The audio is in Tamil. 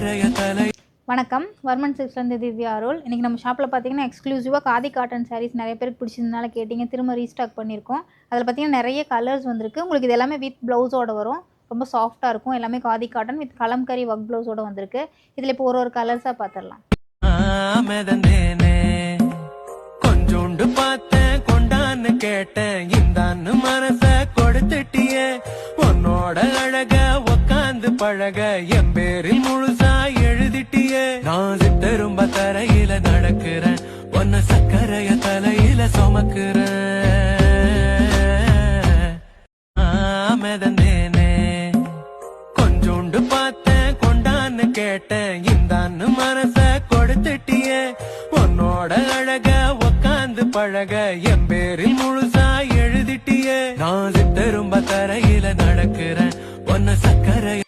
சக்கரைய தலை. வணக்கம், வர்மன் சில்க்ஸ்லேருந்து திவ்யா அருள். இன்றைக்கி நம்ம ஷாப்பில் பார்த்தீங்கன்னா எக்ஸ்க்ளூசிவாக காதி காட்டன் சாரீஸ் நிறைய பேருக்கு பிடிச்சதுனால கேட்டிங்க, திரும்ப ரீஸ்டாக் பண்ணியிருக்கோம். அதில் பார்த்தீங்கன்னா நிறைய கலர்ஸ் வந்திருக்கு. உங்களுக்கு இது எல்லாமே வித் ப்ளவுஸோடு வரும். ரொம்ப சாஃப்டாக இருக்கும். எல்லாமே khadi cotton with kalamkari work ப்ளவுஸோடு வந்திருக்கு. இதில் இப்போ ஒரு கலர்ஸாக பார்த்துடலாம். கொஞ்சோண்டு பார்த்தேன், கொண்டான்னு கேட்டேன், இந்தான்னு மனச கொடுத்துட்டியே. உன்னோட அழக உக்காந்து பழக என் பேரில் முழுசா எழுதிட்டியே. நான் சித்தரும்ப தரையில நடக்கிறேன், ஒன்ன சக்கரைய தலையில சுமக்கிறேன். ஆமதந்தேனே கொஞ்சோண்டு பார்த்தேன், கொண்டான்னு கேட்டேன், இந்தான்னு மனச கொடுத்துட்டியே. உன்னோட அழக உக்காந்து பழக என் பேரில் முழுசா எழுதிட்டியே. நான் சித்தரும்ப தரையில நடக்கிறேன், ஒன்ன சக்கரைய